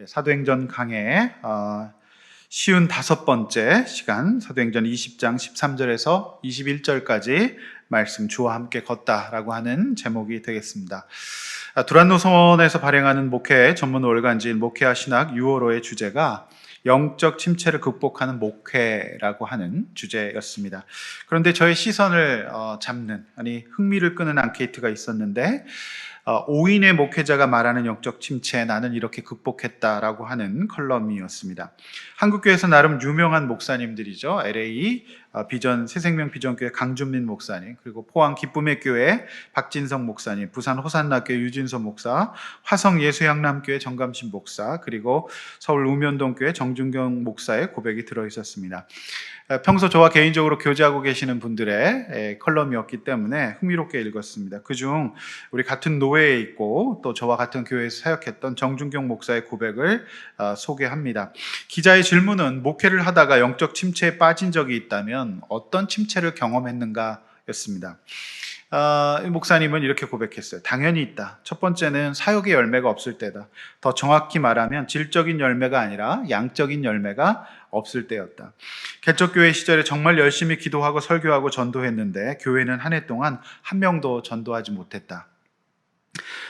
사도행전 강해 55번째 시간, 사도행전 20장 13절에서 21절까지 말씀 주와 함께 걷다라고 하는 제목이 되겠습니다. 두란노선에서 발행하는 목회 전문 월간지인 목회와 신학 6월호의 주제가 영적 침체를 극복하는 목회라고 하는 주제였습니다. 그런데 저의 시선을 잡는, 흥미를 끄는 앙케이트가 있었는데 5인의 목회자가 말하는 영적 침체, 나는 이렇게 극복했다라고 하는 컬럼이었습니다. 한국교회에서 나름 유명한 목사님들이죠. LA 새생명 비전교회 강준민 목사님, 그리고 포항 기쁨의 교회 박진성 목사님, 부산 호산나교회 유진서 목사, 화성 예수양남교회 정감신 목사, 그리고 서울 우면동교회 정준경 목사의 고백이 들어있었습니다. 평소 저와 개인적으로 교제하고 계시는 분들의 컬럼이었기 때문에 흥미롭게 읽었습니다. 그중 우리 같은 노회에 있고 또 저와 같은 교회에서 사역했던 정준경 목사의 고백을 소개합니다. 기자의 질문은 목회를 하다가 영적 침체에 빠진 적이 있다면 어떤 침체를 경험했는가 였습니다. 목사님은 이렇게 고백했어요. 당연히 있다. 첫 번째는 사역의 열매가 없을 때다. 더 정확히 말하면 질적인 열매가 아니라 양적인 열매가 없을 때였다. 개척교회 시절에 정말 열심히 기도하고 설교하고 전도했는데 교회는 한 해 동안 한 명도 전도하지 못했다.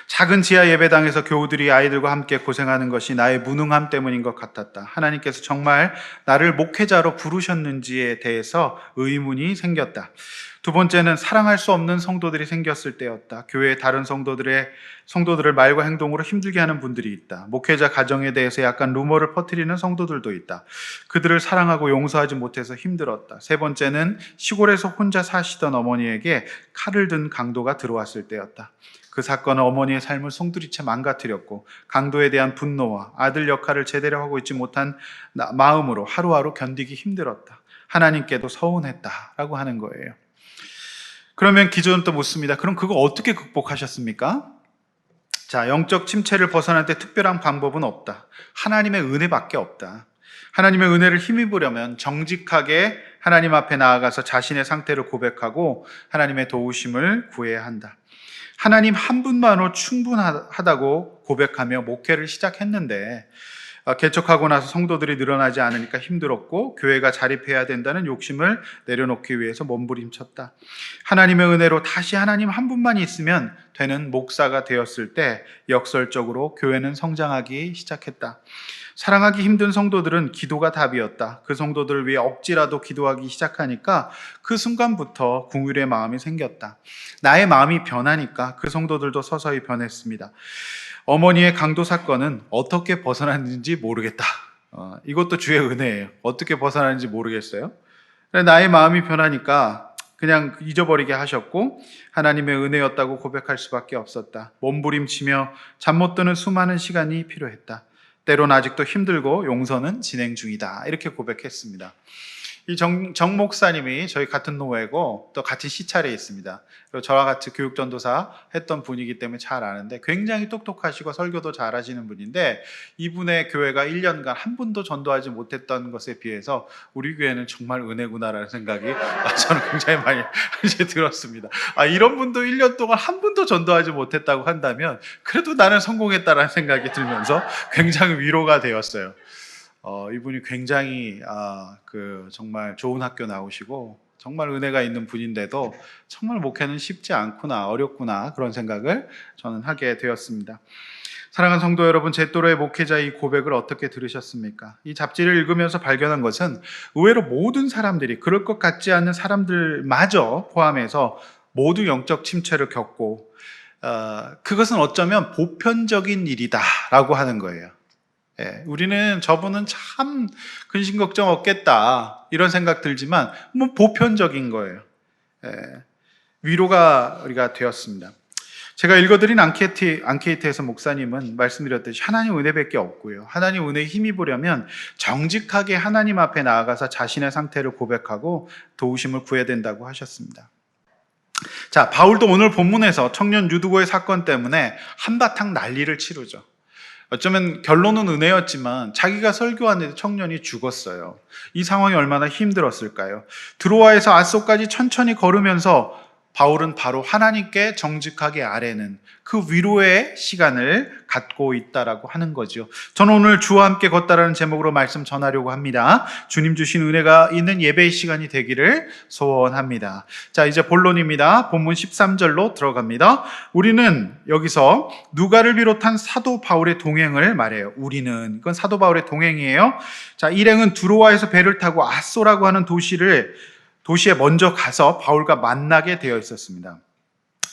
작은 지하 예배당에서 교우들이 아이들과 함께 고생하는 것이 나의 무능함 때문인 것 같았다. 하나님께서 정말 나를 목회자로 부르셨는지에 대해서 의문이 생겼다. 두 번째는 사랑할 수 없는 성도들이 생겼을 때였다. 교회의 다른 성도들을 말과 행동으로 힘들게 하는 분들이 있다. 목회자 가정에 대해서 약간 루머를 퍼뜨리는 성도들도 있다. 그들을 사랑하고 용서하지 못해서 힘들었다. 세 번째는 시골에서 혼자 사시던 어머니에게 칼을 든 강도가 들어왔을 때였다. 그 사건은 어머니의 삶을 송두리째 망가뜨렸고 강도에 대한 분노와 아들 역할을 제대로 하고 있지 못한 마음으로 하루하루 견디기 힘들었다. 하나님께도 서운했다라고 하는 거예요. 그러면 기자는 또 묻습니다. 그럼 그거 어떻게 극복하셨습니까? 자, 영적 침체를 벗어날 때 특별한 방법은 없다. 하나님의 은혜밖에 없다. 하나님의 은혜를 힘입으려면 정직하게 하나님 앞에 나아가서 자신의 상태를 고백하고 하나님의 도우심을 구해야 한다. 하나님 한 분만으로 충분하다고 고백하며 목회를 시작했는데 개척하고 나서 성도들이 늘어나지 않으니까 힘들었고 교회가 자립해야 된다는 욕심을 내려놓기 위해서 몸부림쳤다. 하나님의 은혜로 다시 하나님 한 분만이 있으면 되는 목사가 되었을 때 역설적으로 교회는 성장하기 시작했다. 사랑하기 힘든 성도들은 기도가 답이었다. 그 성도들을 위해 억지라도 기도하기 시작하니까 그 순간부터 긍휼의 마음이 생겼다. 나의 마음이 변하니까 그 성도들도 서서히 변했습니다. 어머니의 강도 사건은 어떻게 벗어났는지 모르겠다. 이것도 주의 은혜예요. 어떻게 벗어났는지 모르겠어요. 나의 마음이 변하니까 그냥 잊어버리게 하셨고 하나님의 은혜였다고 고백할 수밖에 없었다. 몸부림치며 잠 못 드는 수많은 시간이 필요했다. 때론 아직도 힘들고 용서는 진행 중이다. 이렇게 고백했습니다. 이 정 목사님이 저희 같은 노회고 또 같은 시찰에 있습니다. 그리고 저와 같이 교육전도사 했던 분이기 때문에 잘 아는데 굉장히 똑똑하시고 설교도 잘하시는 분인데 이분의 교회가 1년간 한 분도 전도하지 못했던 것에 비해서 우리 교회는 정말 은혜구나라는 생각이 저는 굉장히 많이 이제 들었습니다. 이런 분도 1년 동안 한 분도 전도하지 못했다고 한다면 그래도 나는 성공했다라는 생각이 들면서 굉장히 위로가 되었어요. 이분이 굉장히 정말 좋은 학교 나오시고 정말 은혜가 있는 분인데도 정말 목회는 쉽지 않구나, 어렵구나 그런 생각을 저는 하게 되었습니다. 사랑하는 성도 여러분, 제 또래의 목회자의 이 고백을 어떻게 들으셨습니까? 이 잡지를 읽으면서 발견한 것은 의외로 모든 사람들이, 그럴 것 같지 않은 사람들마저 포함해서 모두 영적 침체를 겪고 그것은 어쩌면 보편적인 일이다라고 하는 거예요. 우리는 저분은 참 근심 걱정 없겠다 이런 생각 들지만 보편적인 거예요. 위로가 우리가 되었습니다. 제가 읽어드린 앙케이트에서 목사님은 말씀드렸듯이 하나님 은혜밖에 없고요. 하나님 은혜에 힘입으려면 정직하게 하나님 앞에 나아가서 자신의 상태를 고백하고 도우심을 구해야 된다고 하셨습니다. 자, 바울도 오늘 본문에서 청년 유두고의 사건 때문에 한바탕 난리를 치르죠. 어쩌면 결론은 은혜였지만 자기가 설교하는데 청년이 죽었어요. 이 상황이 얼마나 힘들었을까요? 드로아에서 아소까지 천천히 걸으면서 바울은 바로 하나님께 정직하게 아뢰는 그 위로의 시간을 갖고 있다라고 하는 거죠. 저는 오늘 주와 함께 걷다라는 제목으로 말씀 전하려고 합니다. 주님 주신 은혜가 있는 예배의 시간이 되기를 소원합니다. 자, 이제 본론입니다. 본문 13절로 들어갑니다. 우리는 여기서 누가를 비롯한 사도 바울의 동행을 말해요. 우리는, 이건 사도 바울의 동행이에요. 자, 일행은 두로아에서 배를 타고 아소라고 하는 도시에 먼저 가서 바울과 만나게 되어 있었습니다.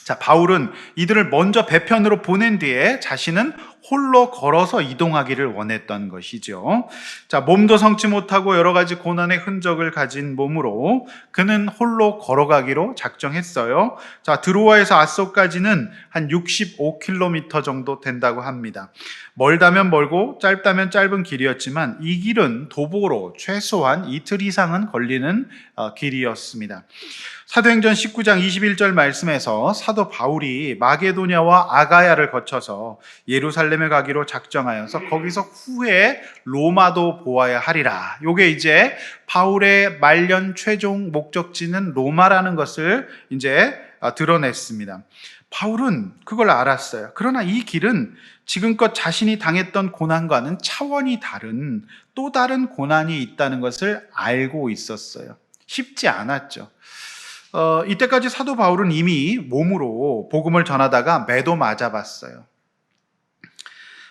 자, 바울은 이들을 먼저 배편으로 보낸 뒤에 자신은 홀로 걸어서 이동하기를 원했던 것이죠. 자, 몸도 성치 못하고 여러 가지 고난의 흔적을 가진 몸으로 그는 홀로 걸어가기로 작정했어요. 자, 드로아에서 아소까지는 한 65km 정도 된다고 합니다. 멀다면 멀고 짧다면 짧은 길이었지만 이 길은 도보로 최소한 이틀 이상은 걸리는 길이었습니다. 사도행전 19장 21절 말씀에서 사도 바울이 마게도냐와 아가야를 거쳐서 예루살렘에 가기로 작정하여서 거기서 후에 로마도 보아야 하리라. 요게 이제 바울의 말년 최종 목적지는 로마라는 것을 이제 드러냈습니다. 바울은 그걸 알았어요. 그러나 이 길은 지금껏 자신이 당했던 고난과는 차원이 다른 또 다른 고난이 있다는 것을 알고 있었어요. 쉽지 않았죠. 이때까지 사도 바울은 이미 몸으로 복음을 전하다가 매도 맞아봤어요.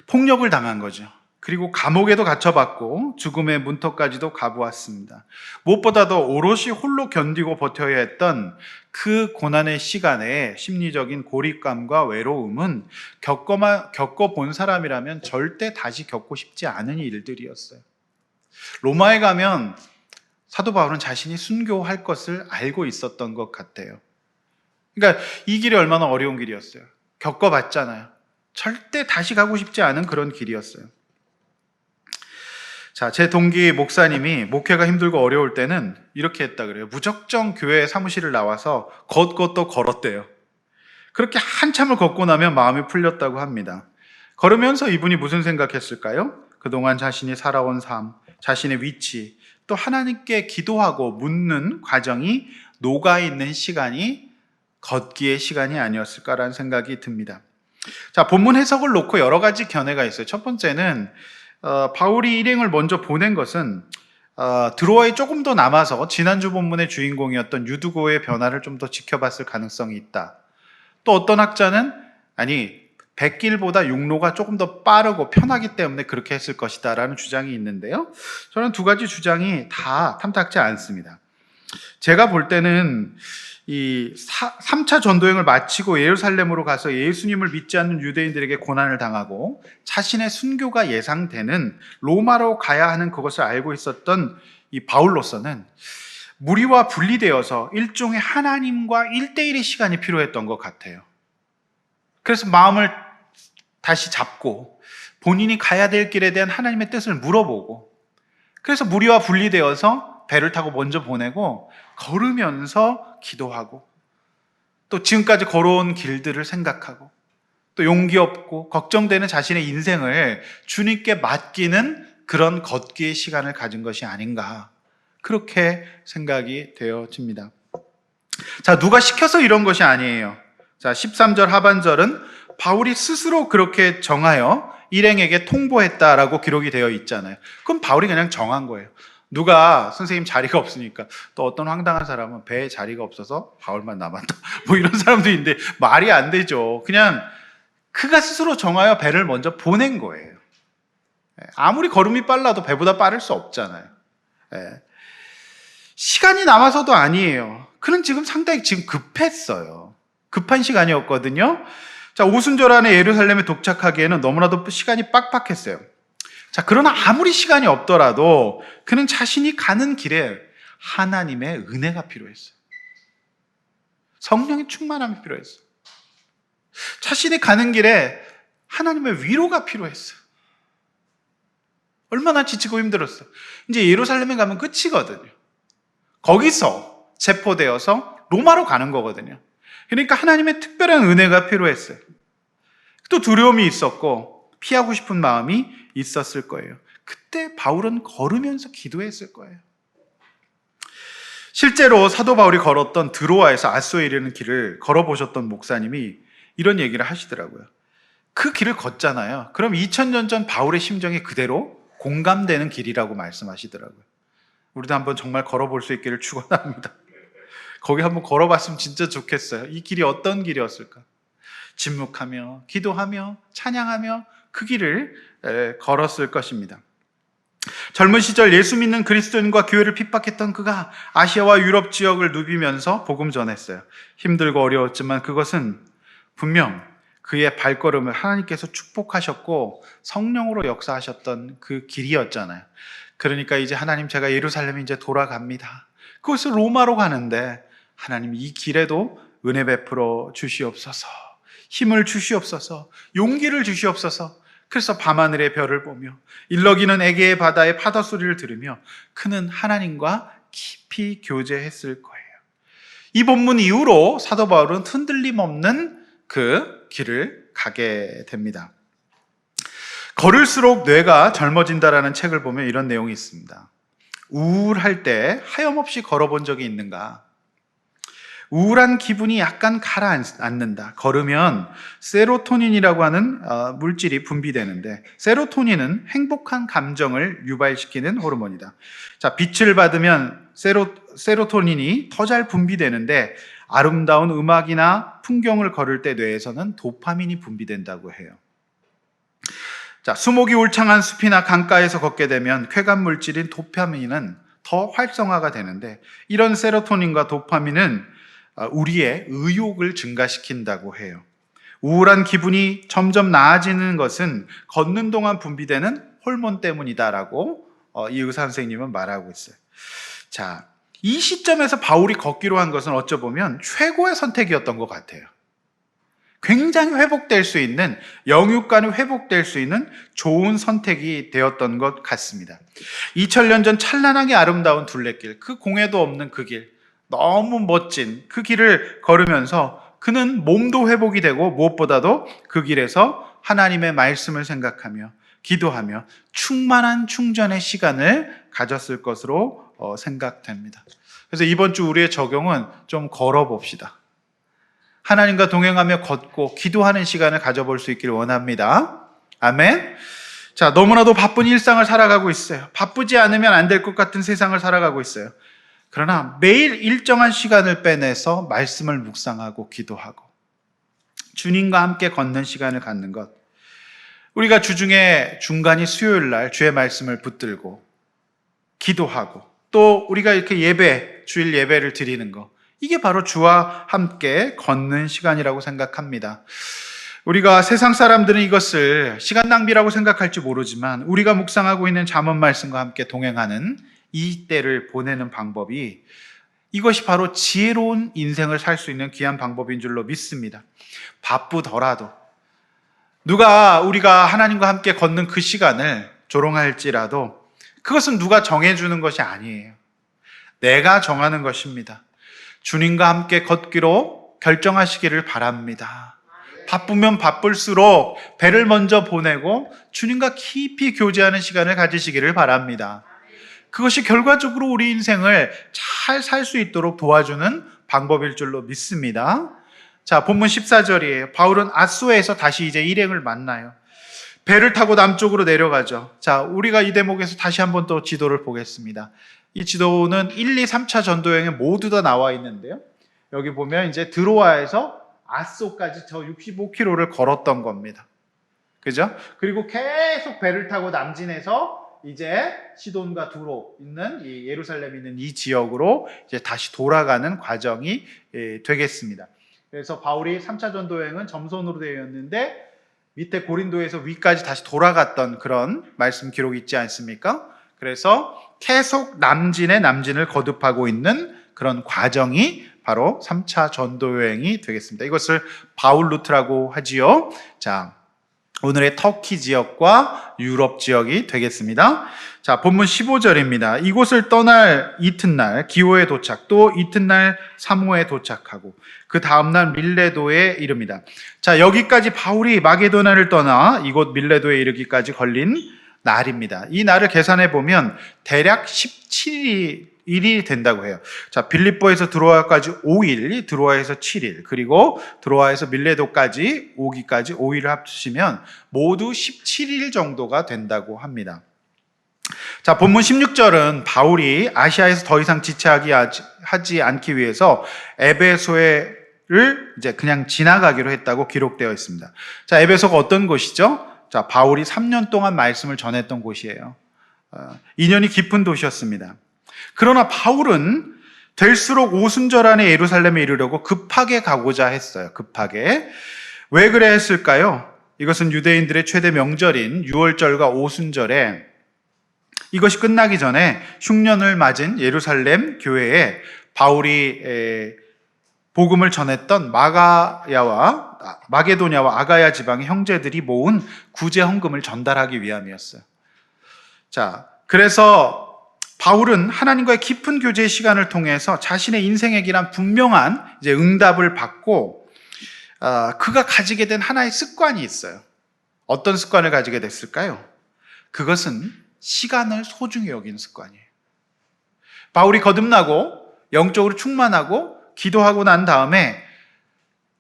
폭력을 당한 거죠. 그리고 감옥에도 갇혀봤고 죽음의 문턱까지도 가보았습니다. 무엇보다도 오롯이 홀로 견디고 버텨야 했던 그 고난의 시간에 심리적인 고립감과 외로움은 겪어본 사람이라면 절대 다시 겪고 싶지 않은 일들이었어요. 로마에 가면 사도 바울은 자신이 순교할 것을 알고 있었던 것 같아요. 그러니까 이 길이 얼마나 어려운 길이었어요. 겪어봤잖아요. 절대 다시 가고 싶지 않은 그런 길이었어요. 자, 제 동기 목사님이 목회가 힘들고 어려울 때는 이렇게 했다 그래요. 무작정 교회 사무실을 나와서 걷고 걸었대요. 그렇게 한참을 걷고 나면 마음이 풀렸다고 합니다. 걸으면서 이분이 무슨 생각했을까요? 그동안 자신이 살아온 삶, 자신의 위치, 또 하나님께 기도하고 묻는 과정이 녹아있는 시간이 걷기의 시간이 아니었을까라는 생각이 듭니다. 자, 본문 해석을 놓고 여러 가지 견해가 있어요. 첫 번째는 바울이 일행을 먼저 보낸 것은 드로아에 조금 더 남아서 지난주 본문의 주인공이었던 유두고의 변화를 좀 더 지켜봤을 가능성이 있다. 또 어떤 학자는 백길보다 육로가 조금 더 빠르고 편하기 때문에 그렇게 했을 것이다 라는 주장이 있는데요. 저는 두 가지 주장이 다 탐탁지 않습니다. 제가 볼 때는 이 3차 전도행을 마치고 예루살렘으로 가서 예수님을 믿지 않는 유대인들에게 고난을 당하고 자신의 순교가 예상되는 로마로 가야 하는 그것을 알고 있었던 이 바울로서는 무리와 분리되어서 일종의 하나님과 1대1의 시간이 필요했던 것 같아요. 그래서 마음을 다시 잡고 본인이 가야 될 길에 대한 하나님의 뜻을 물어보고, 그래서 무리와 분리되어서 배를 타고 먼저 보내고 걸으면서 기도하고 또 지금까지 걸어온 길들을 생각하고 또 용기 없고 걱정되는 자신의 인생을 주님께 맡기는 그런 걷기의 시간을 가진 것이 아닌가, 그렇게 생각이 되어집니다. 자, 누가 시켜서 이런 것이 아니에요. 자, 13절 하반절은 바울이 스스로 그렇게 정하여 일행에게 통보했다라고 기록이 되어 있잖아요. 그럼 바울이 그냥 정한 거예요. 누가 선생님 자리가 없으니까, 또 어떤 황당한 사람은 배에 자리가 없어서 바울만 남았다 뭐 이런 사람도 있는데 말이 안 되죠. 그냥 그가 스스로 정하여 배를 먼저 보낸 거예요. 아무리 걸음이 빨라도 배보다 빠를 수 없잖아요. 시간이 남아서도 아니에요. 그는 상당히 급했어요. 급한 시간이었거든요. 자, 오순절 안에 예루살렘에 도착하기에는 너무나도 시간이 빡빡했어요. 자, 그러나 아무리 시간이 없더라도 그는 자신이 가는 길에 하나님의 은혜가 필요했어요. 성령의 충만함이 필요했어요. 자신이 가는 길에 하나님의 위로가 필요했어요. 얼마나 지치고 힘들었어요. 이제 예루살렘에 가면 끝이거든요. 거기서 체포되어서 로마로 가는 거거든요. 그러니까 하나님의 특별한 은혜가 필요했어요. 또 두려움이 있었고 피하고 싶은 마음이 있었을 거예요. 그때 바울은 걸으면서 기도했을 거예요. 실제로 사도 바울이 걸었던 드로아에서 아소에 이르는 길을 걸어보셨던 목사님이 이런 얘기를 하시더라고요. 그 길을 걷잖아요. 그럼 2000년 전 바울의 심정이 그대로 공감되는 길이라고 말씀하시더라고요. 우리도 한번 정말 걸어볼 수 있기를 축원합니다. 거기 한번 걸어봤으면 진짜 좋겠어요. 이 길이 어떤 길이었을까? 침묵하며 기도하며 찬양하며 그 길을 걸었을 것입니다. 젊은 시절 예수 믿는 그리스도인과 교회를 핍박했던 그가 아시아와 유럽 지역을 누비면서 복음 전했어요. 힘들고 어려웠지만 그것은 분명 그의 발걸음을 하나님께서 축복하셨고 성령으로 역사하셨던 그 길이었잖아요. 그러니까 이제 하나님, 제가 예루살렘에 이제 돌아갑니다. 그것을 로마로 가는데 하나님 이 길에도 은혜 베풀어 주시옵소서, 힘을 주시옵소서, 용기를 주시옵소서. 그래서 밤하늘의 별을 보며 일러기는 에게의 바다의 파도 소리를 들으며 그는 하나님과 깊이 교제했을 거예요. 이 본문 이후로 사도 바울은 흔들림 없는 그 길을 가게 됩니다. 걸을수록 뇌가 젊어진다라는 책을 보면 이런 내용이 있습니다. 우울할 때 하염없이 걸어본 적이 있는가? 우울한 기분이 약간 가라앉는다. 걸으면 세로토닌이라고 하는 물질이 분비되는데, 세로토닌은 행복한 감정을 유발시키는 호르몬이다. 자, 빛을 받으면 세로토닌이 더 잘 분비되는데 아름다운 음악이나 풍경을 걸을 때 뇌에서는 도파민이 분비된다고 해요. 자, 수목이 울창한 숲이나 강가에서 걷게 되면 쾌감 물질인 도파민은 더 활성화가 되는데, 이런 세로토닌과 도파민은 우리의 의욕을 증가시킨다고 해요. 우울한 기분이 점점 나아지는 것은 걷는 동안 분비되는 호르몬 때문이다라고 이 의사 선생님은 말하고 있어요. 자, 이 시점에서 바울이 걷기로 한 것은 어쩌보면 최고의 선택이었던 것 같아요. 굉장히 회복될 수 있는, 영육간이 회복될 수 있는 좋은 선택이 되었던 것 같습니다. 2000년 전 찬란하게 아름다운 둘레길, 그 공해도 없는 그 길, 너무 멋진 그 길을 걸으면서 그는 몸도 회복이 되고 무엇보다도 그 길에서 하나님의 말씀을 생각하며 기도하며 충만한 충전의 시간을 가졌을 것으로 생각됩니다. 그래서 이번 주 우리의 적용은 좀 걸어봅시다. 하나님과 동행하며 걷고 기도하는 시간을 가져볼 수 있기를 원합니다. 아멘. 자, 너무나도 바쁜 일상을 살아가고 있어요. 바쁘지 않으면 안 될 것 같은 세상을 살아가고 있어요. 그러나 매일 일정한 시간을 빼내서 말씀을 묵상하고 기도하고 주님과 함께 걷는 시간을 갖는 것, 우리가 주중에 중간이 수요일 날 주의 말씀을 붙들고 기도하고 또 우리가 이렇게 주일 예배를 드리는 것, 이게 바로 주와 함께 걷는 시간이라고 생각합니다. 우리가 세상 사람들은 이것을 시간 낭비라고 생각할지 모르지만 우리가 묵상하고 있는 잠언 말씀과 함께 동행하는 이 때를 보내는 방법이, 이것이 바로 지혜로운 인생을 살 수 있는 귀한 방법인 줄로 믿습니다. 바쁘더라도 우리가 하나님과 함께 걷는 그 시간을 조롱할지라도 그것은 누가 정해주는 것이 아니에요. 내가 정하는 것입니다. 주님과 함께 걷기로 결정하시기를 바랍니다. 바쁘면 바쁠수록 배를 먼저 보내고 주님과 깊이 교제하는 시간을 가지시기를 바랍니다. 그것이 결과적으로 우리 인생을 잘 살 수 있도록 도와주는 방법일 줄로 믿습니다. 자, 본문 14절이에요. 바울은 아소에서 다시 이제 일행을 만나요. 배를 타고 남쪽으로 내려가죠. 자, 우리가 이 대목에서 다시 한번 또 지도를 보겠습니다. 이 지도는 1, 2, 3차 전도여행에 모두 다 나와 있는데요. 여기 보면 이제 드로아에서 아소까지 저 65km를 걸었던 겁니다. 그죠? 그리고 계속 배를 타고 남진해서 이제 시돈과 두로 있는 이 예루살렘에 있는 이 지역으로 이제 다시 돌아가는 과정이 되겠습니다. 그래서 바울이 3차 전도 여행은 점선으로 되어 있는데 밑에 고린도에서 위까지 다시 돌아갔던 그런 말씀 기록이 있지 않습니까? 그래서 계속 남진을 거듭하고 있는 그런 과정이 바로 3차 전도 여행이 되겠습니다. 이것을 바울 루트라고 하지요. 자, 오늘의 터키 지역과 유럽 지역이 되겠습니다. 자, 본문 15절입니다. 이곳을 떠날 이튿날 기호에 도착, 또 이튿날 사모에 도착하고 그 다음날 밀레도에 이릅니다. 자, 여기까지 바울이 마게도나를 떠나 이곳 밀레도에 이르기까지 걸린 날입니다. 이 날을 계산해 보면 대략 17일이 된다고 해요. 자, 빌립보에서 드로아까지 5일, 드로아에서 7일, 그리고 드로아에서 밀레도까지 오기까지 5일을 합치면 모두 17일 정도가 된다고 합니다. 자, 본문 16절은 바울이 아시아에서 더 이상 지체하지 않기 위해서 에베소를 이제 그냥 지나가기로 했다고 기록되어 있습니다. 자, 에베소가 어떤 곳이죠? 자, 바울이 3년 동안 말씀을 전했던 곳이에요. 인연이 깊은 도시였습니다. 그러나 바울은 될수록 오순절 안에 예루살렘에 이르려고 급하게 가고자 했어요. 급하게. 왜 그래 했을까요? 이것은 유대인들의 최대 명절인 6월절과 오순절에 이것이 끝나기 전에 흉년을 맞은 예루살렘 교회에 바울이 복음을 전했던 마게도냐와 아가야 지방의 형제들이 모은 구제 헌금을 전달하기 위함이었어요. 자, 그래서 바울은 하나님과의 깊은 교제의 시간을 통해서 자신의 인생에 관한 분명한 이제 응답을 받고 그가 가지게 된 하나의 습관이 있어요. 어떤 습관을 가지게 됐을까요? 그것은 시간을 소중히 여기는 습관이에요. 바울이 거듭나고 영적으로 충만하고 기도하고 난 다음에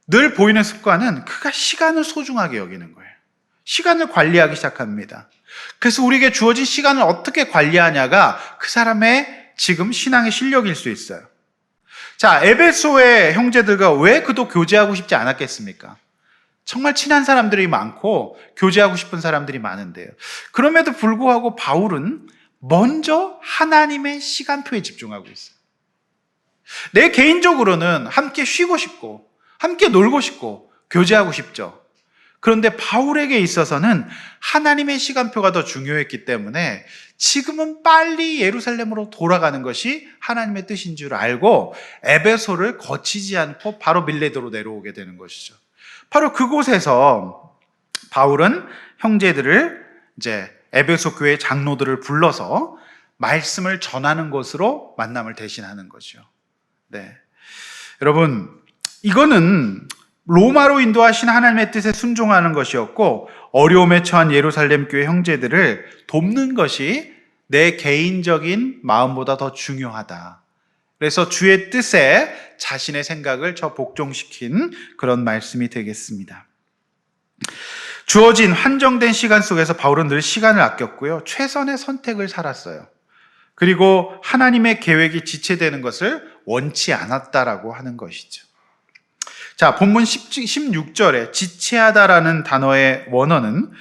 늘 보이는 습관은 그가 시간을 소중하게 여기는 거예요. 시간을 관리하기 시작합니다. 그래서 우리에게 주어진 시간을 어떻게 관리하냐가 그 사람의 지금 신앙의 실력일 수 있어요. 자, 에베소의 형제들과 왜 그도 교제하고 싶지 않았겠습니까? 정말 친한 사람들이 많고 교제하고 싶은 사람들이 많은데요. 그럼에도 불구하고 바울은 먼저 하나님의 시간표에 집중하고 있어요. 내 개인적으로는 함께 쉬고 싶고 함께 놀고 싶고 교제하고 싶죠. 그런데 바울에게 있어서는 하나님의 시간표가 더 중요했기 때문에 지금은 빨리 예루살렘으로 돌아가는 것이 하나님의 뜻인 줄 알고 에베소를 거치지 않고 바로 밀레도로 내려오게 되는 것이죠. 바로 그곳에서 바울은 형제들을 이제 에베소 교회 장로들을 불러서 말씀을 전하는 것으로 만남을 대신하는 거죠. 네. 여러분, 이거는 로마로 인도하신 하나님의 뜻에 순종하는 것이었고 어려움에 처한 예루살렘 교회 형제들을 돕는 것이 내 개인적인 마음보다 더 중요하다. 그래서 주의 뜻에 자신의 생각을 복종시킨 그런 말씀이 되겠습니다. 주어진 한정된 시간 속에서 바울은 늘 시간을 아꼈고요. 최선의 선택을 살았어요. 그리고 하나님의 계획이 지체되는 것을 원치 않았다라고 하는 것이죠. 자, 본문 16절에 지체하다라는 단어의 원어는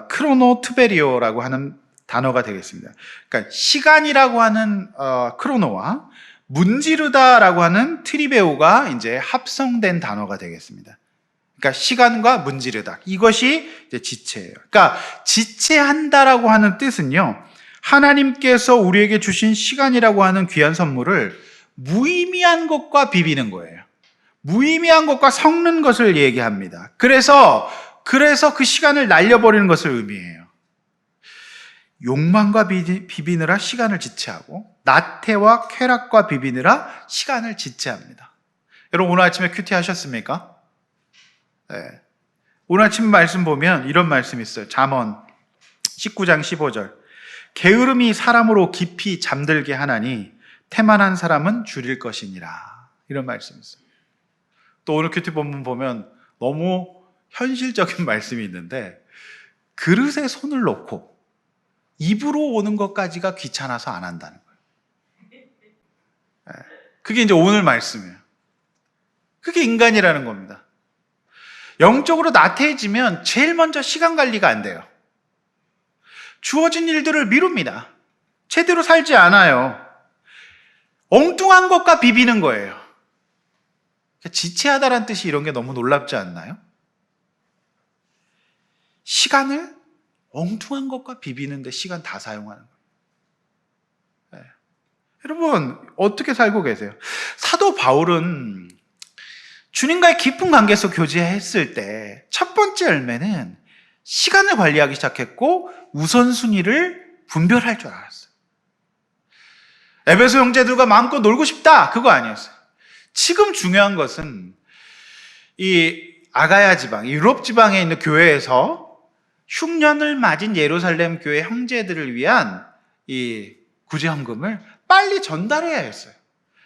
크로노트베리오라고 하는 단어가 되겠습니다. 그러니까 시간이라고 하는 크로노와 문지르다라고 하는 트리베오가 이제 합성된 단어가 되겠습니다. 그러니까 시간과 문지르다. 이것이 이제 지체예요. 그러니까 지체한다라고 하는 뜻은요. 하나님께서 우리에게 주신 시간이라고 하는 귀한 선물을 무의미한 것과 비비는 거예요. 무의미한 것과 섞는 것을 얘기합니다. 그래서 그 시간을 날려버리는 것을 의미해요. 욕망과 비비느라 시간을 지체하고 나태와 쾌락과 비비느라 시간을 지체합니다. 여러분 오늘 아침에 큐티 하셨습니까? 네. 오늘 아침 말씀 보면 이런 말씀이 있어요. 잠언 19장 15절. 게으름이 사람으로 깊이 잠들게 하나니 태만한 사람은 줄일 것이니라. 이런 말씀이 있어요. 또 오늘 큐티 본문 보면 너무 현실적인 말씀이 있는데 그릇에 손을 놓고 입으로 오는 것까지가 귀찮아서 안 한다는 거예요. 그게 이제 오늘 말씀이에요. 그게 인간이라는 겁니다. 영적으로 나태해지면 제일 먼저 시간 관리가 안 돼요. 주어진 일들을 미룹니다. 제대로 살지 않아요. 엉뚱한 것과 비비는 거예요. 지체하다라는 뜻이 이런 게 너무 놀랍지 않나요? 시간을 엉뚱한 것과 비비는데 시간 다 사용하는 거예요. 네. 여러분 어떻게 살고 계세요? 사도 바울은 주님과의 깊은 관계에서 교제했을 때 첫 번째 열매는 시간을 관리하기 시작했고 우선순위를 분별할 줄 알았어요. 에베소 형제들과 마음껏 놀고 싶다 그거 아니었어요. 지금 중요한 것은 이 아가야 지방, 유럽 지방에 있는 교회에서 흉년을 맞은 예루살렘 교회 형제들을 위한 이 구제헌금을 빨리 전달해야 했어요.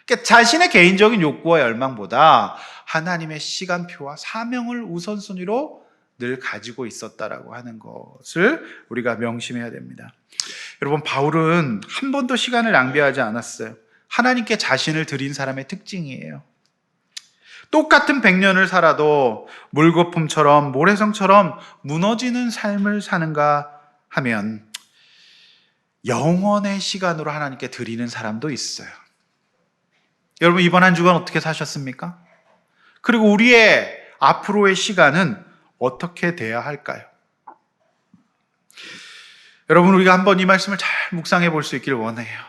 그러니까 자신의 개인적인 욕구와 열망보다 하나님의 시간표와 사명을 우선순위로 늘 가지고 있었다라고 하는 것을 우리가 명심해야 됩니다. 여러분, 바울은 한 번도 시간을 낭비하지 않았어요. 하나님께 자신을 드린 사람의 특징이에요. 똑같은 100년을 살아도 물거품처럼 모래성처럼 무너지는 삶을 사는가 하면 영원의 시간으로 하나님께 드리는 사람도 있어요. 여러분, 이번 한 주간 어떻게 사셨습니까? 그리고 우리의 앞으로의 시간은 어떻게 돼야 할까요? 여러분, 우리가 한번 이 말씀을 잘 묵상해 볼 수 있기를 원해요.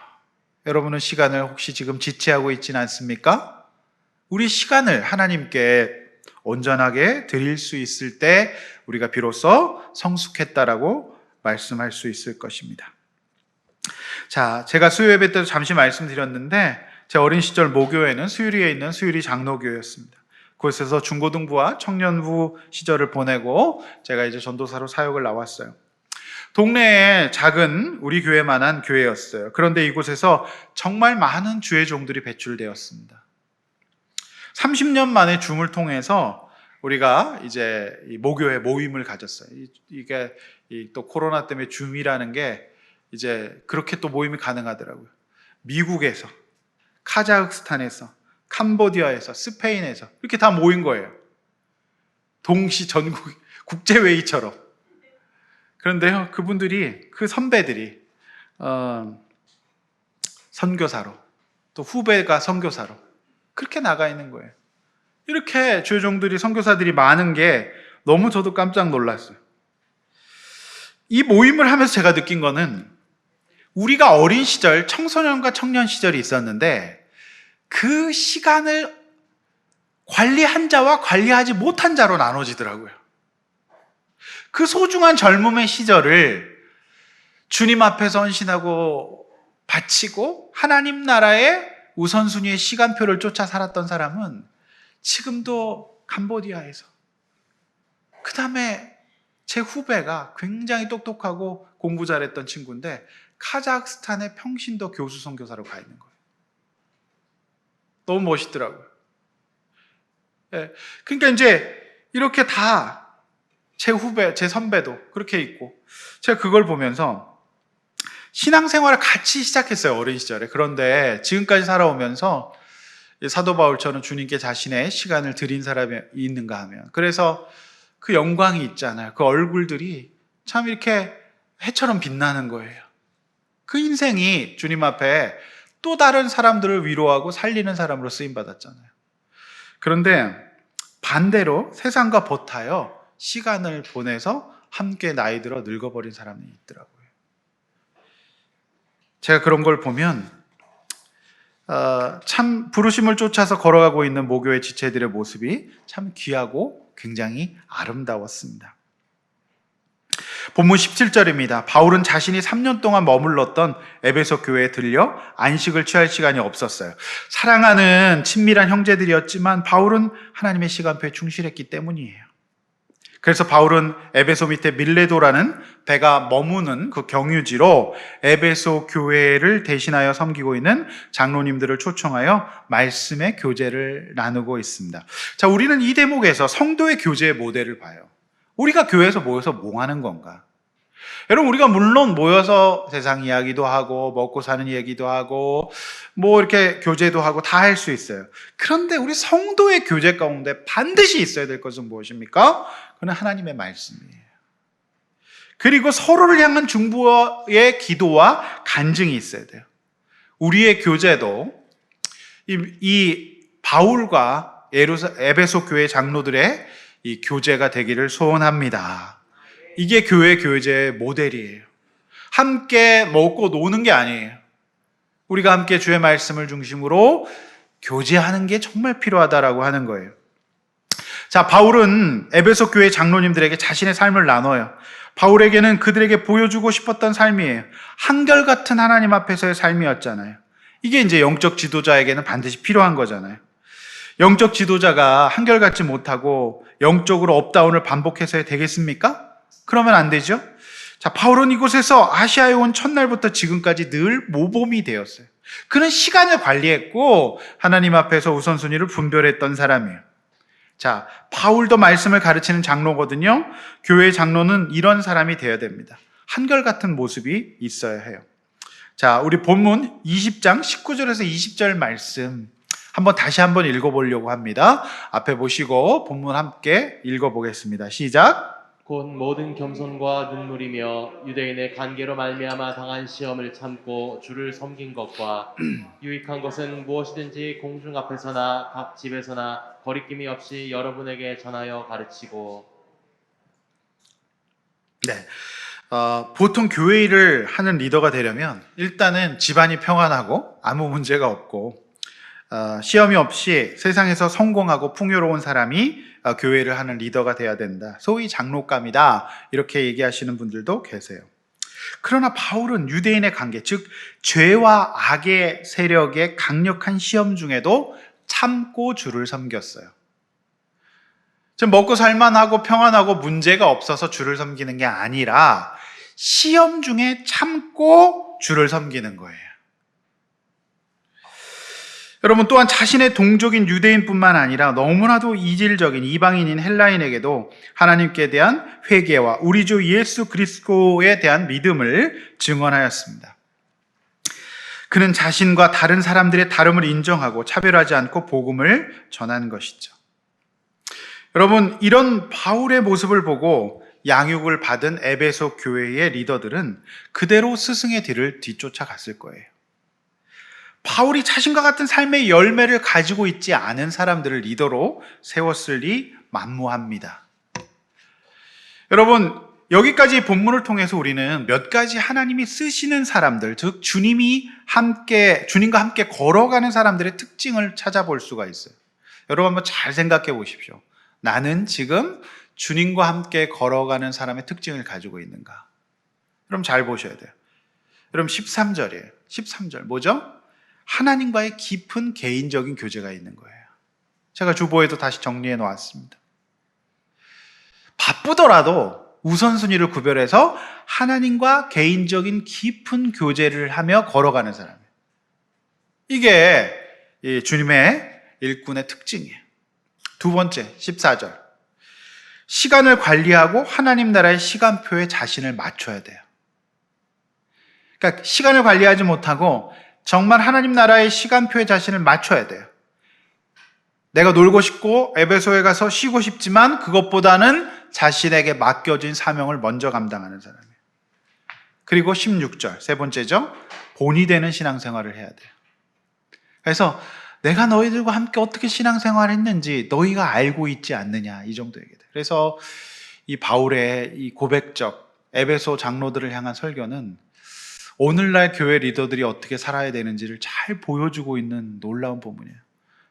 여러분은 시간을 혹시 지금 지체하고 있지는 않습니까? 우리 시간을 하나님께 온전하게 드릴 수 있을 때 우리가 비로소 성숙했다라고 말씀할 수 있을 것입니다. 자, 제가 수요 예배 때도 잠시 말씀드렸는데 제 어린 시절 모교회는 수유리에 있는 수유리 장로교회였습니다. 그곳에서 중고등부와 청년부 시절을 보내고 제가 이제 전도사로 사역을 나왔어요. 동네에 작은 우리 교회만한 교회였어요. 그런데 이곳에서 정말 많은 주의 종들이 배출되었습니다. 30년 만에 줌을 통해서 우리가 이제 모교회 모임을 가졌어요. 이게 또 코로나 때문에 줌이라는 게 이제 그렇게 또 모임이 가능하더라고요. 미국에서, 카자흐스탄에서, 캄보디아에서, 스페인에서 이렇게 다 모인 거예요. 동시 전국 국제회의처럼. 그런데요, 그분들이, 그 선배들이 선교사로, 또 후배가 선교사로 그렇게 나가 있는 거예요. 이렇게 주의종들이, 선교사들이 많은 게 너무 저도 깜짝 놀랐어요. 이 모임을 하면서 제가 느낀 거는 우리가 어린 시절, 청소년과 청년 시절이 있었는데 그 시간을 관리한 자와 관리하지 못한 자로 나눠지더라고요. 그 소중한 젊음의 시절을 주님 앞에서 헌신하고 바치고 하나님 나라의 우선순위의 시간표를 쫓아 살았던 사람은 지금도 캄보디아에서, 그 다음에 제 후배가 굉장히 똑똑하고 공부 잘했던 친구인데 카자흐스탄의 평신도 교수 선교사로 가 있는 거예요. 너무 멋있더라고요. 네. 그러니까 이제 이렇게 다 제 후배, 제 선배도 그렇게 있고, 제가 그걸 보면서 신앙생활을 같이 시작했어요, 어린 시절에. 그런데 지금까지 살아오면서 사도 바울처럼 주님께 자신의 시간을 드린 사람이 있는가 하면, 그래서 그 영광이 있잖아요. 그 얼굴들이 참 이렇게 해처럼 빛나는 거예요. 그 인생이 주님 앞에 또 다른 사람들을 위로하고 살리는 사람으로 쓰임받았잖아요. 그런데 반대로 세상과 버타여 시간을 보내서 함께 나이 들어 늙어버린 사람이 있더라고요. 제가 그런 걸 보면 참 부르심을 쫓아서 걸어가고 있는 모교의 지체들의 모습이 참 귀하고 굉장히 아름다웠습니다. 본문 17절입니다. 바울은 자신이 3년 동안 머물렀던 에베소 교회에 들려 안식을 취할 시간이 없었어요. 사랑하는 친밀한 형제들이었지만 바울은 하나님의 시간표에 충실했기 때문이에요. 그래서 바울은 에베소 밑에 밀레도라는 배가 머무는 그 경유지로 에베소 교회를 대신하여 섬기고 있는 장로님들을 초청하여 말씀의 교제를 나누고 있습니다. 자, 우리는 이 대목에서 성도의 교제의 모델을 봐요. 우리가 교회에서 모여서 뭐 하는 건가? 여러분, 우리가 물론 모여서 세상 이야기도 하고 먹고 사는 얘기도 하고 뭐 이렇게 교제도 하고 다 할 수 있어요. 그런데 우리 성도의 교제 가운데 반드시 있어야 될 것은 무엇입니까? 그건 하나님의 말씀이에요. 그리고 서로를 향한 중보의 기도와 간증이 있어야 돼요. 우리의 교제도 이 바울과 에베소 교회 장로들의 이 교제가 되기를 소원합니다. 이게 교회 교제의 모델이에요. 함께 먹고 노는 게 아니에요. 우리가 함께 주의 말씀을 중심으로 교제하는 게 정말 필요하다라고 하는 거예요. 자, 바울은 에베소 교회 장로님들에게 자신의 삶을 나눠요. 바울에게는 그들에게 보여주고 싶었던 삶이에요. 한결같은 하나님 앞에서의 삶이었잖아요. 이게 이제 영적 지도자에게는 반드시 필요한 거잖아요. 영적 지도자가 한결같지 못하고 영적으로 업다운을 반복해서 되겠습니까? 그러면 안 되죠. 자, 바울은 이곳에서 아시아에 온 첫날부터 지금까지 늘 모범이 되었어요. 그는 시간을 관리했고 하나님 앞에서 우선순위를 분별했던 사람이에요. 자, 바울도 말씀을 가르치는 장로거든요. 교회의 장로는 이런 사람이 되어야 됩니다. 한결같은 모습이 있어야 해요. 자, 우리 본문 20장 19절에서 20절 말씀 다시 한번 읽어보려고 합니다. 앞에 보시고 본문 함께 읽어보겠습니다. 시작. 곧 모든 겸손과 눈물이며 유대인의 관계로 말미암아 당한 시험을 참고 주를 섬긴 것과 유익한 것은 무엇이든지 공중 앞에서나 각 집에서나 거리낌이 없이 여러분에게 전하여 가르치고. 네. 보통 교회 일을 하는 리더가 되려면 일단은 집안이 평안하고 아무 문제가 없고 시험이 없이 세상에서 성공하고 풍요로운 사람이 교회를 하는 리더가 돼야 된다. 소위 장로감이다. 이렇게 얘기하시는 분들도 계세요. 그러나 바울은 유대인의 관계, 즉 죄와 악의 세력의 강력한 시험 중에도 참고 주를 섬겼어요. 지금 먹고 살만하고 평안하고 문제가 없어서 주를 섬기는 게 아니라 시험 중에 참고 주를 섬기는 거예요. 여러분, 또한 자신의 동족인 유대인뿐만 아니라 너무나도 이질적인 이방인인 헬라인에게도 하나님께 대한 회개와 우리 주 예수 그리스도에 대한 믿음을 증언하였습니다. 그는 자신과 다른 사람들의 다름을 인정하고 차별하지 않고 복음을 전한 것이죠. 여러분, 이런 바울의 모습을 보고 양육을 받은 에베소 교회의 리더들은 그대로 스승의 뒤를 뒤쫓아갔을 거예요. 바울이 자신과 같은 삶의 열매를 가지고 있지 않은 사람들을 리더로 세웠으리 만무합니다. 여러분, 여기까지 본문을 통해서 우리는 몇 가지 하나님이 쓰시는 사람들, 즉 주님과 함께 걸어가는 사람들의 특징을 찾아볼 수가 있어요. 여러분 한번 잘 생각해 보십시오. 나는 지금 주님과 함께 걸어가는 사람의 특징을 가지고 있는가? 그럼 잘 보셔야 돼요. 여러분 13절이에요. 13절 뭐죠? 하나님과의 깊은 개인적인 교제가 있는 거예요. 제가 주보에도 다시 정리해 놓았습니다. 바쁘더라도 우선순위를 구별해서 하나님과 개인적인 깊은 교제를 하며 걸어가는 사람이에요. 이게 주님의 일꾼의 특징이에요. 두 번째, 14절. 시간을 관리하고 하나님 나라의 시간표에 자신을 맞춰야 돼요. 그러니까 시간을 관리하지 못하고 정말 하나님 나라의 시간표에 자신을 맞춰야 돼요. 내가 놀고 싶고 에베소에 가서 쉬고 싶지만 그것보다는 자신에게 맡겨진 사명을 먼저 감당하는 사람이에요. 그리고 16절, 세 번째죠. 본이 되는 신앙생활을 해야 돼요. 그래서 내가 너희들과 함께 어떻게 신앙생활을 했는지 너희가 알고 있지 않느냐, 이 정도 얘기돼요. 그래서 이 바울의 이 고백적 에베소 장로들을 향한 설교는 오늘날 교회 리더들이 어떻게 살아야 되는지를 잘 보여주고 있는 놀라운 본문이에요.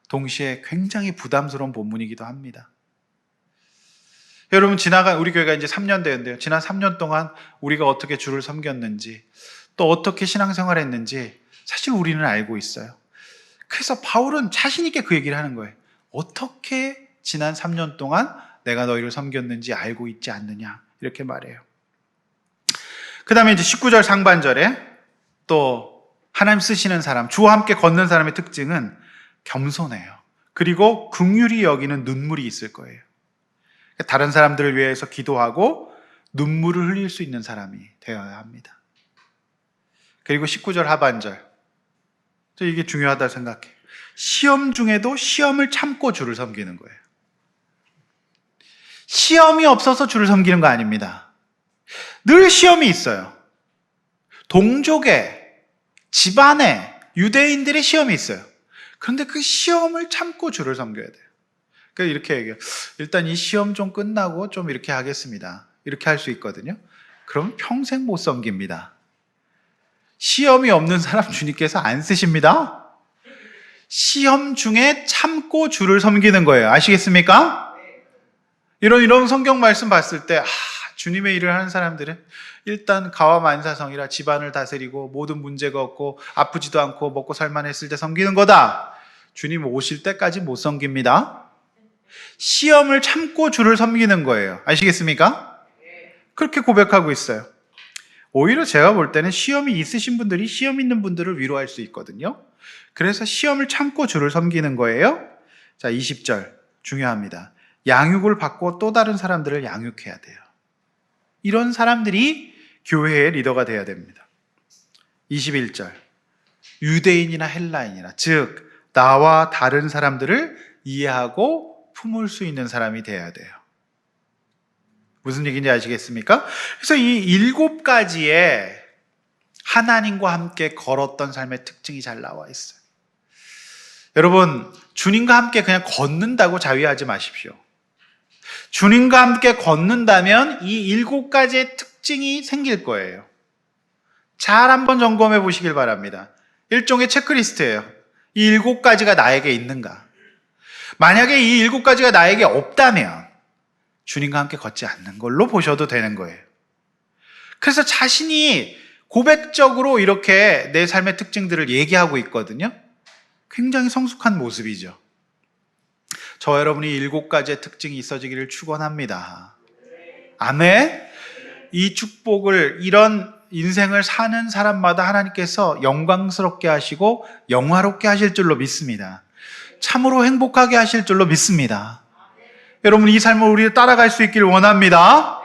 동시에 굉장히 부담스러운 본문이기도 합니다. 여러분, 우리 교회가 이제 3년 되었는데요. 지난 3년 동안 우리가 어떻게 주를 섬겼는지, 또 어떻게 신앙생활을 했는지 사실 우리는 알고 있어요. 그래서 바울은 자신 있게 그 얘기를 하는 거예요. 어떻게 지난 3년 동안 내가 너희를 섬겼는지 알고 있지 않느냐, 이렇게 말해요. 그 다음에 이제 19절 상반절에 또 하나님 쓰시는 사람, 주와 함께 걷는 사람의 특징은 겸손해요. 그리고 긍휼히 여기는 눈물이 있을 거예요. 다른 사람들을 위해서 기도하고 눈물을 흘릴 수 있는 사람이 되어야 합니다. 그리고 19절 하반절, 이게 중요하다 생각해요. 시험 중에도 시험을 참고 주를 섬기는 거예요. 시험이 없어서 주를 섬기는 거 아닙니다. 늘 시험이 있어요. 동족의, 집안의, 유대인들의 시험이 있어요. 그런데 그 시험을 참고 주를 섬겨야 돼요. 그러니까 이렇게 얘기해요. 일단 이 시험 좀 끝나고 좀 이렇게 하겠습니다. 이렇게 할 수 있거든요. 그럼 평생 못 섬깁니다. 시험이 없는 사람 주님께서 안 쓰십니다. 시험 중에 참고 주를 섬기는 거예요. 아시겠습니까? 이런 성경 말씀 봤을 때 주님의 일을 하는 사람들은 일단 가와만사성이라 집안을 다스리고 모든 문제가 없고 아프지도 않고 먹고 살만했을 때 섬기는 거다. 주님 오실 때까지 못 섬깁니다. 시험을 참고 주를 섬기는 거예요. 아시겠습니까? 그렇게 고백하고 있어요. 오히려 제가 볼 때는 시험이 있으신 분들이 시험 있는 분들을 위로할 수 있거든요. 그래서 시험을 참고 주를 섬기는 거예요. 자, 20절 중요합니다. 양육을 받고 또 다른 사람들을 양육해야 돼요. 이런 사람들이 교회의 리더가 돼야 됩니다. 21절 유대인이나 헬라인이나 즉 나와 다른 사람들을 이해하고 품을 수 있는 사람이 돼야 돼요. 무슨 얘기인지 아시겠습니까? 그래서 이 7가지의 하나님과 함께 걸었던 삶의 특징이 잘 나와 있어요. 여러분, 주님과 함께 그냥 걷는다고 자위하지 마십시오. 주님과 함께 걷는다면 이 7가지의 특징이 생길 거예요. 잘 한번 점검해 보시길 바랍니다. 일종의 체크리스트예요. 이 7가지가 나에게 있는가? 만약에 이 7가지가 나에게 없다면 주님과 함께 걷지 않는 걸로 보셔도 되는 거예요. 그래서 자신이 고백적으로 이렇게 내 삶의 특징들을 얘기하고 있거든요. 굉장히 성숙한 모습이죠. 저와 여러분이 7가지의 특징이 있어지기를 축원합니다. 아멘. 이 축복을, 이런 인생을 사는 사람마다 하나님께서 영광스럽게 하시고 영화롭게 하실 줄로 믿습니다. 참으로 행복하게 하실 줄로 믿습니다. 여러분, 이 삶을 우리 따라갈 수 있기를 원합니다.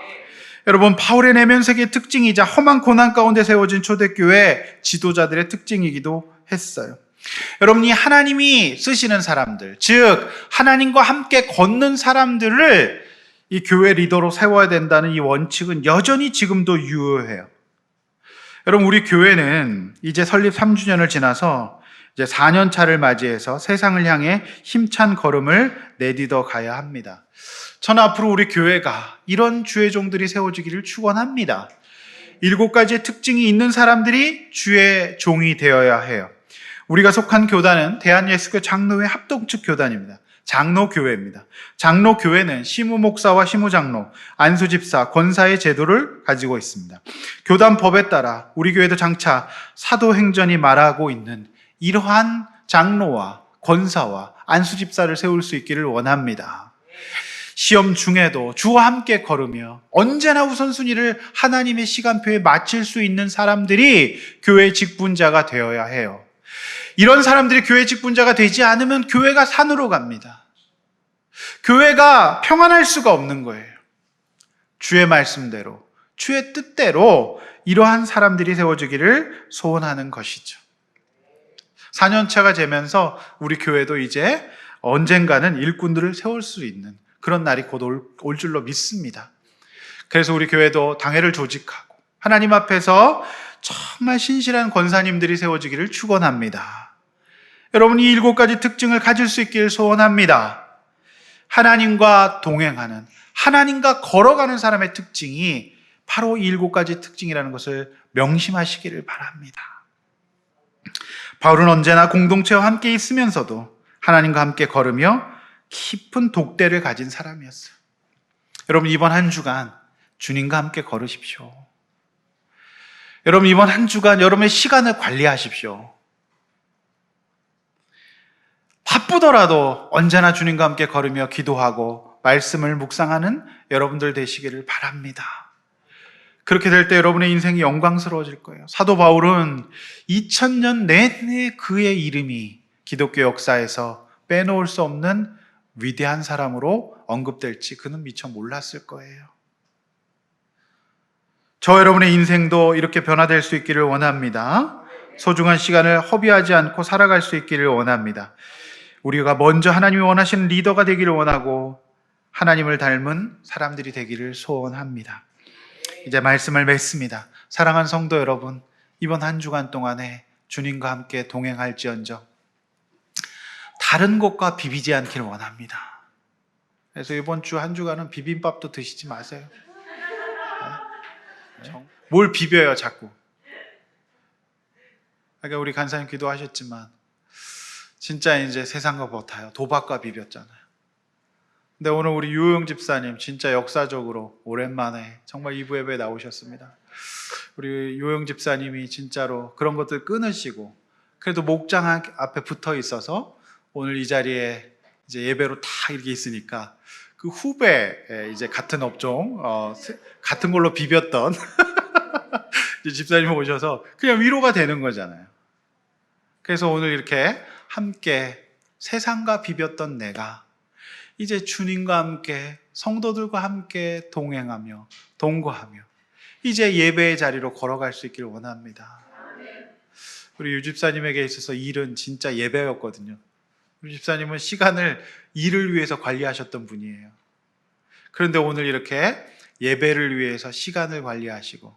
여러분, 바울의 내면세계의 특징이자 험한 고난 가운데 세워진 초대교회 지도자들의 특징이기도 했어요. 여러분이 하나님이 쓰시는 사람들, 즉 하나님과 함께 걷는 사람들을 이 교회 리더로 세워야 된다는 이 원칙은 여전히 지금도 유효해요. 여러분, 우리 교회는 이제 설립 3주년을 지나서 이제 4년 차를 맞이해서 세상을 향해 힘찬 걸음을 내딛어 가야 합니다. 저는 앞으로 우리 교회가 이런 주의 종들이 세워지기를 축원합니다. 7가지의 특징이 있는 사람들이 주의 종이 되어야 해요. 우리가 속한 교단은 대한예수교 장로회 합동측 교단입니다. 장로교회입니다. 장로교회는 시무목사와 시무장로, 안수집사, 권사의 제도를 가지고 있습니다. 교단법에 따라 우리 교회도 장차 사도행전이 말하고 있는 이러한 장로와 권사와 안수집사를 세울 수 있기를 원합니다. 시험 중에도 주와 함께 걸으며 언제나 우선순위를 하나님의 시간표에 맞출 수 있는 사람들이 교회 직분자가 되어야 해요. 이런 사람들이 교회 직분자가 되지 않으면 교회가 산으로 갑니다. 교회가 평안할 수가 없는 거예요. 주의 말씀대로, 주의 뜻대로 이러한 사람들이 세워지기를 소원하는 것이죠. 4년차가 되면서 우리 교회도 이제 언젠가는 일꾼들을 세울 수 있는 그런 날이 곧 올 줄로 믿습니다. 그래서 우리 교회도 당회를 조직하고 하나님 앞에서 정말 신실한 권사님들이 세워지기를 축원합니다. 여러분, 이 7가지 특징을 가질 수 있기를 소원합니다. 하나님과 동행하는, 하나님과 걸어가는 사람의 특징이 바로 이 7가지 특징이라는 것을 명심하시기를 바랍니다. 바울은 언제나 공동체와 함께 있으면서도 하나님과 함께 걸으며 깊은 독대를 가진 사람이었어요. 여러분, 이번 한 주간 주님과 함께 걸으십시오. 여러분, 이번 한 주간 여러분의 시간을 관리하십시오. 바쁘더라도 언제나 주님과 함께 걸으며 기도하고 말씀을 묵상하는 여러분들 되시기를 바랍니다. 그렇게 될 때 여러분의 인생이 영광스러워질 거예요. 사도 바울은 2000년 내내 그의 이름이 기독교 역사에서 빼놓을 수 없는 위대한 사람으로 언급될지 그는 미처 몰랐을 거예요. 저 여러분의 인생도 이렇게 변화될 수 있기를 원합니다. 소중한 시간을 허비하지 않고 살아갈 수 있기를 원합니다. 우리가 먼저 하나님이 원하시는 리더가 되기를 원하고 하나님을 닮은 사람들이 되기를 소원합니다. 이제 말씀을 맺습니다. 사랑하는 성도 여러분, 이번 한 주간 동안에 주님과 함께 동행할지언정 다른 것과 비비지 않기를 원합니다. 그래서 이번 주 한 주간은 비빔밥도 드시지 마세요. 뭘 비벼요, 자꾸. 아까 우리 간사님 기도하셨지만 진짜 이제 세상과 버타요. 도박과 비볐잖아요. 근데 오늘 우리 유호영 집사님 진짜 역사적으로 오랜만에 정말 2부 예배에 나오셨습니다. 우리 유호영 집사님이 진짜로 그런 것들 끊으시고 그래도 목장 앞에 붙어 있어서 오늘 이 자리에 이제 예배로 다 이렇게 있으니까 그 후배 이제 같은 업종 같은 걸로 비볐던 이제 집사님 오셔서 그냥 위로가 되는 거잖아요. 그래서 오늘 이렇게 함께 세상과 비볐던 내가 이제 주님과 함께 성도들과 함께 동행하며 동거하며 이제 예배의 자리로 걸어갈 수 있기를 원합니다. 우리 유 집사님에게 있어서 일은 진짜 예배였거든요. 우리 집사님은 시간을 일을 위해서 관리하셨던 분이에요. 그런데 오늘 이렇게 예배를 위해서 시간을 관리하시고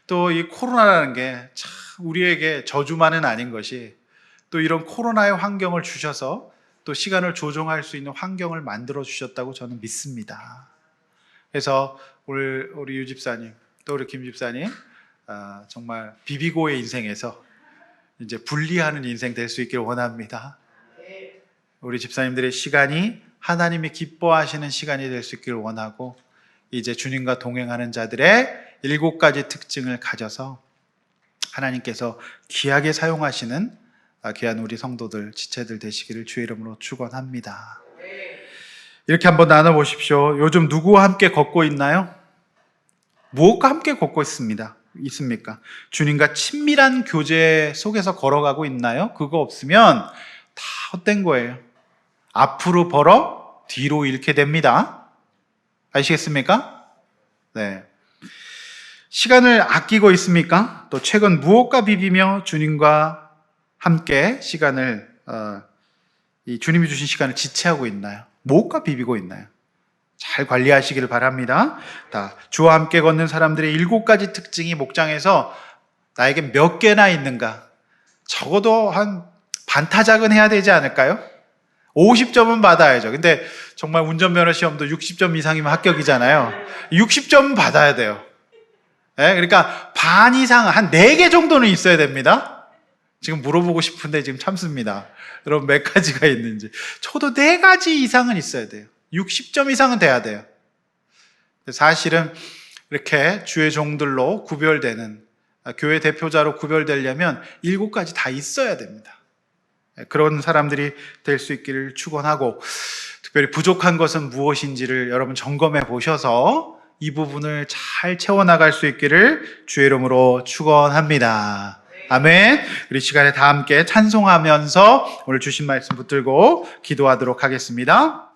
또 이 코로나라는 게 참 우리에게 저주만은 아닌 것이 또 이런 코로나의 환경을 주셔서 또 시간을 조정할 수 있는 환경을 만들어 주셨다고 저는 믿습니다. 그래서 우리 유 집사님 또 우리 김 집사님 정말 비비고의 인생에서 이제 분리하는 인생 될 수 있기를 원합니다. 우리 집사님들의 시간이 하나님이 기뻐하시는 시간이 될 수 있기를 원하고 이제 주님과 동행하는 자들의 7가지 특징을 가져서 하나님께서 귀하게 사용하시는 귀한 우리 성도들, 지체들 되시기를 주의 이름으로 축원합니다. 이렇게 한번 나눠보십시오. 요즘 누구와 함께 걷고 있나요? 무엇과 함께 걷고 있습니까? 주님과 친밀한 교제 속에서 걸어가고 있나요? 그거 없으면 다 헛된 거예요. 앞으로 벌어 뒤로 잃게 됩니다. 아시겠습니까? 네. 시간을 아끼고 있습니까? 또 최근 무엇과 비비며 주님과 함께 시간을 이 주님이 주신 시간을 지체하고 있나요? 무엇과 비비고 있나요? 잘 관리하시기를 바랍니다. 주와 함께 걷는 사람들의 7가지 특징이 목장에서 나에게 몇 개나 있는가? 적어도 한 반타작은 해야 되지 않을까요? 50점은 받아야죠. 근데 정말 운전면허 시험도 60점 이상이면 합격이잖아요. 60점은 받아야 돼요. 네, 그러니까 반 이상, 한 4개 정도는 있어야 됩니다. 지금 물어보고 싶은데 지금 참습니다. 여러분 몇 가지가 있는지. 저도 4가지 이상은 있어야 돼요. 60점 이상은 돼야 돼요. 사실은 이렇게 주의 종들로 구별되는, 교회 대표자로 구별되려면 7가지 다 있어야 됩니다. 그런 사람들이 될 수 있기를 축원하고, 특별히 부족한 것은 무엇인지를 여러분 점검해 보셔서 이 부분을 잘 채워나갈 수 있기를 주의 이름으로 축원합니다. 아멘. 우리 시간에 다 함께 찬송하면서 오늘 주신 말씀 붙들고 기도하도록 하겠습니다.